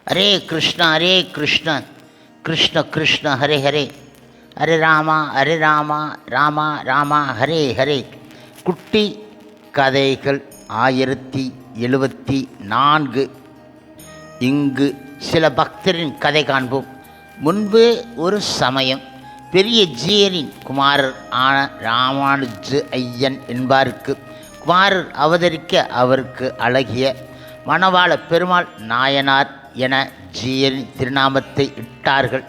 ஹரே கிருஷ்ணா கிருஷ்ண கிருஷ்ண ஹரே ஹரே, ஹரே ராமா ராமா ராமா ஹரே ஹரே. குட்டி கதைகள் 1074. இங்கு சில பக்தரின் கதை காண்போம். முன்பு ஒரு சமயம் பெரிய ஜீயரின் குமாரர் ஆன ராமானுஜ ஐயன் என்பாருக்கு குமாரர் அவதரிக்க அவருக்கு அழகிய மணவாள பெருமாள் நாயனார் என ஜீயரின் திருநாமத்தை இட்டார்கள்.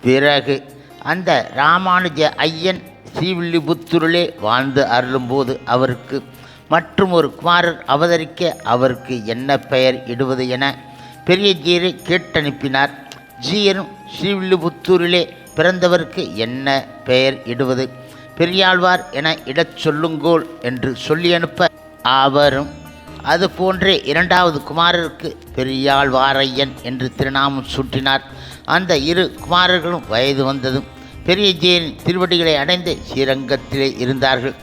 பிறகு அந்த ராமானுஜ ஐயன் ஸ்ரீவில்லிபுத்தூரிலே வாழ்ந்து அருளும்போது அவருக்கு மற்றும் ஒரு குமாரர் அவதரிக்க அவருக்கு என்ன பெயர் இடுவது என பெரிய ஜீயரை கேட்டனுப்பினார். ஜீயரும் ஸ்ரீவில்லிபுத்தூரிலே பிறந்தவருக்கு என்ன பெயர் இடுவது, பெரியாழ்வார் என இடச் சொல்லுங்கோள் என்று சொல்லி அனுப்ப அவரும் அது போன்றே இரண்டாவது குமாரருக்கு பெரியாழ்வாரையன் என்று திருநாமம் சூட்டினார். அந்த இரு குமாரர்களும் வயது வந்ததும் பெரிய ஜீயரின் திருவடிகளை அடைந்து ஸ்ரீரங்கத்திலே இருந்தார்கள்.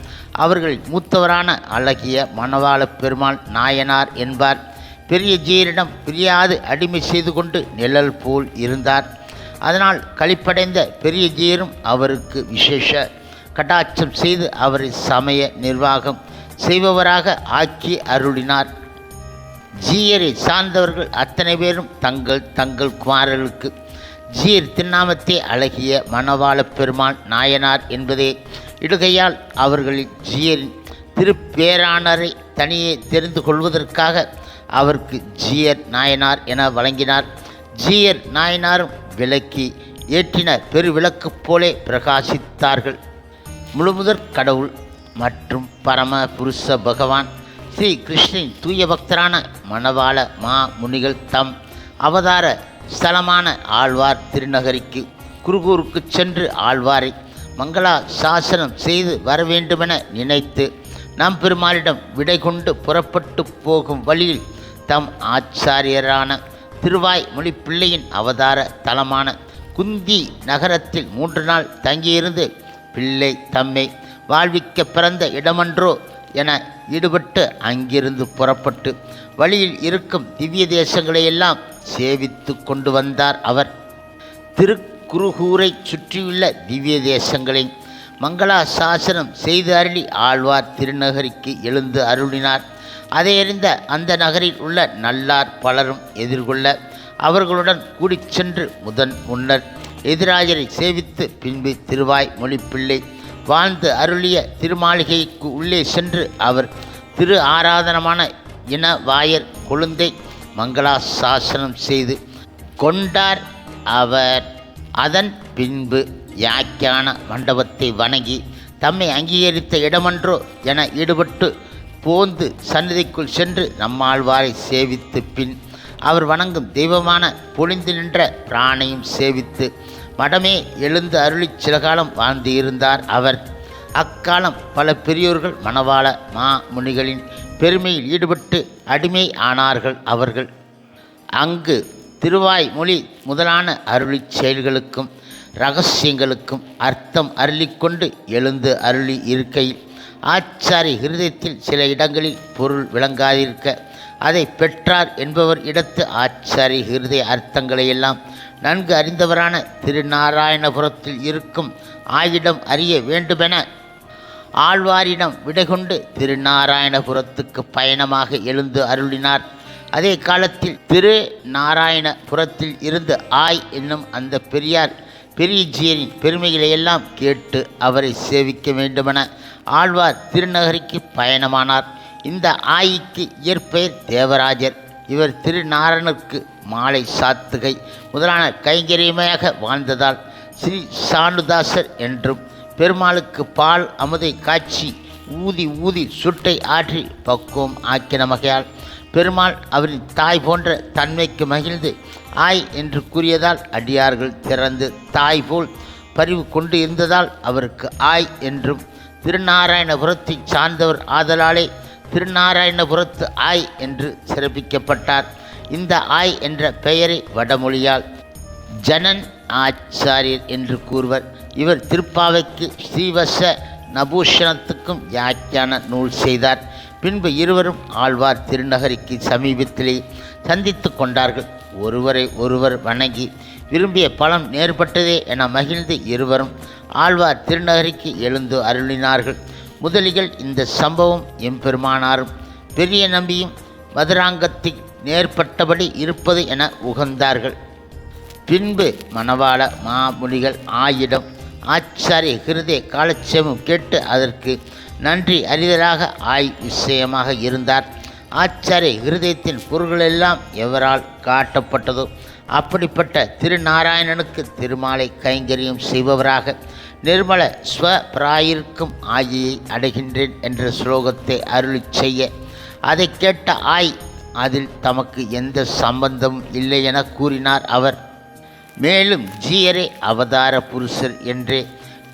அவர்கள் மூத்தவரான அழகிய மணவாள பெருமாள் நாயனார் என்பார் பெரிய ஜீயரிடம் பிரியாது அடிமை செய்து கொண்டு நிழல் போல் இருந்தார். அதனால் களிப்படைந்த பெரிய ஜீயரும் அவருக்கு விசேஷ கடாட்சம் செய்து அவரை சமய நிர்வாகம் செய்பவராக ஆக்கி அருளினார். ஜீயரை சார்ந்தவர்கள் அத்தனை பேரும் தங்கள் குமாரர்களுக்கு ஜீயர் திருநாமத்தை அழகிய மணவாள பெருமாள் நாயனார் என்பதே இடுகையால் அவர்களின் ஜீயரின் திருப்பேரானரை தனியே தெரிந்து கொள்வதற்காக அவருக்கு ஜீயர் நாயனார் என வழங்கினார். ஜீயர் நாயனாரும் விளக்கி ஏற்றின பெருவிளக்கு போலே பிரகாசித்தார்கள். முழுமுதற் கடவுள் மற்றும் பரம புருஷ பகவான் ஸ்ரீ கிருஷ்ணன் தூய பக்தரான மணவாள மா முனிகள் தம் அவதார ஸ்தலமான ஆழ்வார் திருநகரிக்கு குருகூருக்கு சென்று ஆழ்வாரை மங்களா சாசனம் செய்து வரவேண்டுமென நினைத்து நம் பெருமாளிடம் விடை கொண்டு புறப்பட்டு போகும் வழியில் தம் ஆச்சாரியரான திருவாய் மொழி பிள்ளையின் அவதார தலமான குந்தி நகரத்தில் 3 நாள் தங்கியிருந்து பிள்ளை தம்மை வாழ்விக்க பிறந்த இடமன்றோ என ஈடுபட்டு அங்கிருந்து புறப்பட்டு வழியில் இருக்கும் திவ்ய தேசங்களையெல்லாம் சேவித்து கொண்டு வந்தார். அவர் திருக்குருகூரை சுற்றியுள்ள திவ்ய தேசங்களை மங்களா சாசனம் செய்து அருளி ஆழ்வார் திருநகரிக்கு எழுந்து அருளினார். அதை அறிந்த அந்த நகரில் உள்ள நல்லார் பலரும் எதிர்கொள்ள அவர்களுடன் கூடிச் சென்று முன்னர் எதிராஜரை சேவித்து பின்பு திருவாய் மொழிப்பிள்ளை வாழ்ந்து அருளிய திருமாளிகைக்கு உள்ளே சென்று அவர் திரு ஆராதனமான இனவாயர் கொழுந்தை மங்களா சாசனம் செய்து கொண்டார். அவர் அதன் பின்பு யாக்கியான மண்டபத்தை வணங்கி தம்மை அங்கீகரித்த இடமன்றோ என ஈடுபட்டு போந்து சன்னதிக்குள் சென்று நம்மாழ்வாரை சேவித்து பின் அவர் வணங்கும் தெய்வமான பொழிந்து நின்ற பிராணையும் சேவித்து மடமே எழுந்து அருளி சில காலம் வாழ்ந்து இருந்தார். அவர் அக்காலம் பல பெரியோர்கள் மணவாள மா முனிகளின் பெருமையில் ஈடுபட்டு அடிமை ஆனார்கள். அவர்கள் அங்கு திருவாய் மொழி முதலான அருளி செயல்களுக்கும் இரகசியங்களுக்கும் அர்த்தம் அருளிக்கொண்டு எழுந்து அருளி இருக்கையில் ஆச்சாரி ஹிருதயத்தில் சில இடங்களில் பொருள் விளங்காதிருக்க அதை பெற்றார் என்பவர் இடத்து ஆச்சாரி ஹிருதய அர்த்தங்களையெல்லாம் நன்கு அறிந்தவரான திருநாராயணபுரத்தில் இருக்கும் ஆயிடம் அறிய வேண்டுமென ஆழ்வாரிடம் விடைகொண்டு திருநாராயணபுரத்துக்கு பயணமாக எழுந்து அருளினார். அதே காலத்தில் திருநாராயணபுரத்தில் இருந்து ஆய் என்னும் அந்த பெரிய ஜீயரின் பெருமைகளையெல்லாம் கேட்டு அவரை சேவிக்க வேண்டுமென ஆழ்வார் திருநகரிக்கு பயணமானார். இந்த ஆயிக்கு இயற்பெயர் தேவராஜர். இவர் திருநாரணருக்கு மாலை சாத்துகை முதலான கைங்கரியமையாக வாழ்ந்ததால் ஸ்ரீ சானுதாசர் என்றும், பெருமாளுக்கு பால் அமுதை காய்ச்சி ஊதி சுட்டை ஆற்றி பக்குவம் ஆக்கின வகையால் பெருமாள் அவரின் தாய் போன்ற தன்மைக்கு மகிழ்ந்து ஆய் என்று கூறியதால் அடியார்கள் திறந்து தாய் போல் பரிவு கொண்டு இருந்ததால் அவருக்கு ஆய் என்றும், திருநாராயணபுரத்தை சார்ந்தவர் ஆதலாலே திருநாராயணபுரத்து ஆய் என்று சிறப்பிக்கப்பட்டார். இந்த ஆய் என்ற பெயரை வடமொழியால் ஜனன் ஆச்சாரியர் என்று கூறுவர். இவர் திருப்பாவைக்கு ஸ்ரீவச நபூஷணத்துக்கும் வியாக்கியான நூல் செய்தார். பின்பு இருவரும் ஆழ்வார் திருநகரிக்கு சமீபத்திலே சந்தித்து கொண்டார்கள். ஒருவரை ஒருவர் வணங்கி விரும்பிய பலம் நேர்பட்டதே என மகிழ்ந்து இருவரும் ஆழ்வார் திருநகரிக்கு எழுந்து அருளினார்கள். முதலிகள் இந்த சம்பவம் எம்பெருமானாரும் பெரிய நம்பியும் மதுராங்கத்தில் நேர்பட்டபடி இருப்பது என உகந்தார்கள். பின்பு மணவாள மாமுனிகள் ஆயிடம் ஆச்சாரிய ஹிருதய காலட்சேபம் கேட்டு அதற்கு நன்றி அறிதலாக விஷயமாக இருந்தார். ஆச்சாரிய ஹிருதயத்தின் பொருள்களெல்லாம் எவரால் காட்டப்பட்டதோ அப்படிப்பட்ட திருநாராயணனுக்கு திருமாலை கைங்கரியம் செய்பவராக நிர்மல ஸ்வபிராயிருக்கும் ஆயியை அடைகின்றேன் என்ற ஸ்லோகத்தை அருளி செய்ய அதை கேட்ட அதில் தமக்கு எந்த சம்பந்தமும் இல்லை என கூறினார் அவர். மேலும் ஜீயரே அவதார புருஷர் என்றே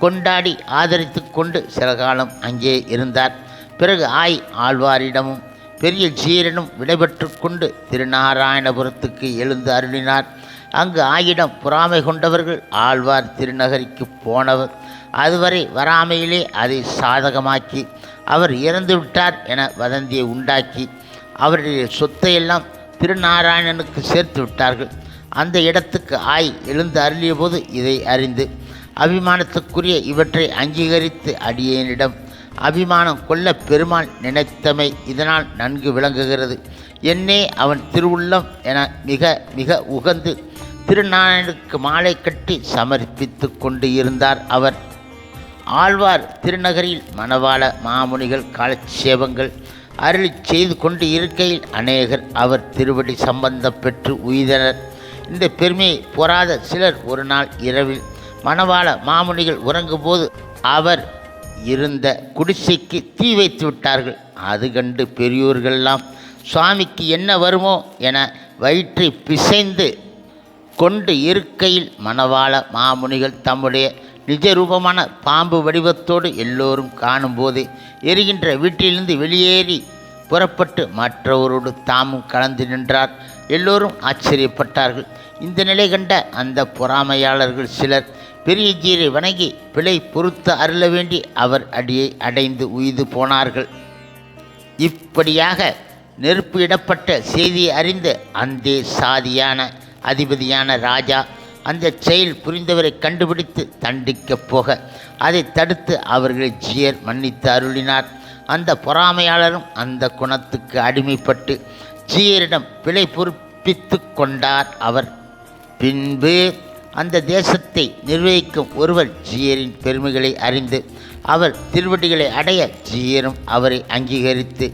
கொண்டாடி ஆதரித்து கொண்டு சில காலம் அங்கே இருந்தார். பிறகு ஆழ்வாரிடமும் பெரிய ஜீரனும் விடைபெற்று கொண்டு திருநாராயணபுரத்துக்கு எழுந்து அருளினார். அங்கு ஆயிடம் பொறாமை கொண்டவர்கள் ஆழ்வார் திருநகரிக்கு போனவர் அதுவரை வராமையிலே அதை சாதகமாக்கி அவர் இறந்துவிட்டார் என வதந்தியை உண்டாக்கி அவருடைய சொத்தையெல்லாம் திருநாராயணனுக்கு சேர்த்து விட்டார்கள். அந்த இடத்துக்கு எழுந்து அருளிய போது இதை அறிந்து அபிமானத்துக்குரிய இவற்றை அங்கீகரித்து அடியேனிடம் அபிமானம் கொள்ள பெருமாள் நினைத்தமை இதனால் நன்கு விளங்குகிறது. என்னே அவன் திருவுள்ளம் என மிக மிக உகந்து திருநாராயணனுக்கு மாலை கட்டி சமர்ப்பித்து கொண்டு இருந்தார் அவர். ஆழ்வார் திருநகரில் மணவாள மாமுனிகள் காலட்சேபங்கள் அருளி செய்து கொண்டு இருக்கையில் அநேகர் அவர் திருவடி சம்பந்தம் பெற்று உய்தனர். இந்த பெருமையை பொறாத சிலர் ஒரு நாள் இரவில் மணவாள மாமுனிகள் உறங்கும்போது அவர் இருந்த குடிசைக்கு தீ வைத்து விட்டார்கள். அது கண்டு பெரியோர்களெல்லாம் சுவாமிக்கு என்ன வருமோ என வயிற்றை பிசைந்து கொண்டு இருக்கையில் மணவாள மாமுனிகள் தம்முடைய நிஜரூபமான பாம்பு வடிவத்தோடு எல்லோரும் காணும்போது எரிகின்ற வீட்டிலிருந்து வெளியேறி புறப்பட்டு மற்றவரோடு தாமும் கலந்து நின்றார். எல்லோரும் ஆச்சரியப்பட்டார்கள். இந்த நிலை கண்ட அந்த பொறாமையாளர்கள் சிலர் பெரிய ஜீரை வணங்கி பிழை பொறுத்து அருள வேண்டி அவர் அடியை அடைந்து உய்து போனார்கள். இப்படியாக நெருப்பு இடப்பட்ட செய்தியை அறிந்து அந்த சாதியான அதிபதியான ராஜா அந்த செயல் புரிந்தவரை கண்டுபிடித்து தண்டிக்கப் போக அதை தடுத்து அவர்களை ஜீயர் மன்னித்து அருளினார். அந்த பொறாமையாளரும் அந்த குணத்துக்கு அடிமைப்பட்டு ஜீயரிடம் பிழை பொறுப்பித்து கொண்டார் அவர். பின்பு அந்த தேசத்தை நிர்வகிக்கும் ஒருவர் ஜீயரின் பெருமைகளை அறிந்து அவர் திருவடிகளை அடைய ஜீயரும் அவரை அங்கீகரித்து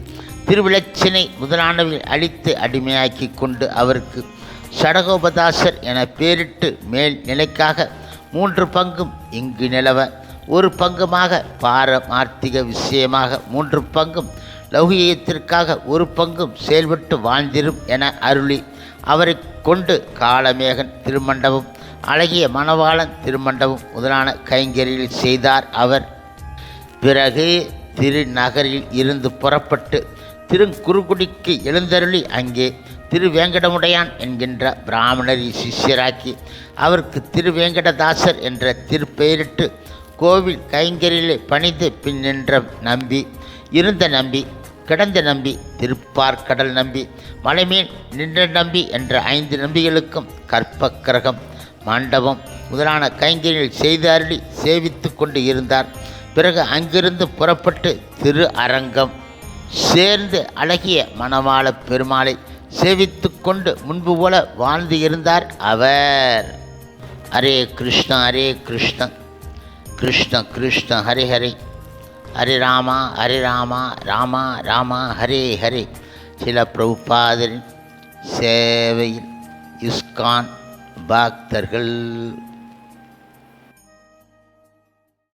திருவிளச்சினை முதலானவை அளித்து அடிமையாக்கி கொண்டு அவருக்கு சடகோபதாசர் என பெயரிட்டு மேல் நிலைக்காக 3 பங்கும் இங்கு நிலவ 1 பங்குமாக பாரமார்த்திக விஷயமாக 3 பங்கும் லௌகியத்திற்காக 1 பங்கும் செயல்பட்டு வாழ்ந்திரும் என அருளி அவரை கொண்டு காளமேகன் திருமண்டபம் அழகிய மணவாளன் திருமண்டபம் முதலான கைங்கரியில் செய்தார் அவர். பிறகு திருநகரில் இருந்து புறப்பட்டு திருக்குறுகுடிக்கு எழுந்தருளி அங்கே திருவேங்கடமுடையான் என்கின்ற பிராமணரை சிஷ்யராக்கி அவருக்கு திருவேங்கடதாசர் என்ற திருப்பெயரிட்டு கோவில் கைங்கரிலே பணிந்து பின் நின்ற நம்பி, இருந்த நம்பி, கிடந்த நம்பி, திருப்பார்கடல் நம்பி, மலைமேல் நின்ற நம்பி என்ற 5 நம்பிகளுக்கும் கற்பக்கிரகம் மண்டபம் முதலான கைங்கரியில் செய்து அருளி சேவித்து கொண்டு இருந்தார். பிறகு அங்கிருந்து புறப்பட்டு திரு அரங்கம் சேர்ந்து அழகிய மணவாள பெருமாளை சேவித்து கொண்டு முன்பு போல வாழ்ந்து இருந்தார் அவர். ஹரே கிருஷ்ண ஹரே கிருஷ்ண கிருஷ்ண கிருஷ்ண ஹரே ஹரே ஹரே ராமா ராமா ராமா ஹரே ஹரே. சில பிரபுபாதரின் சேவையில் இஸ்கான் பக்தர்கள்.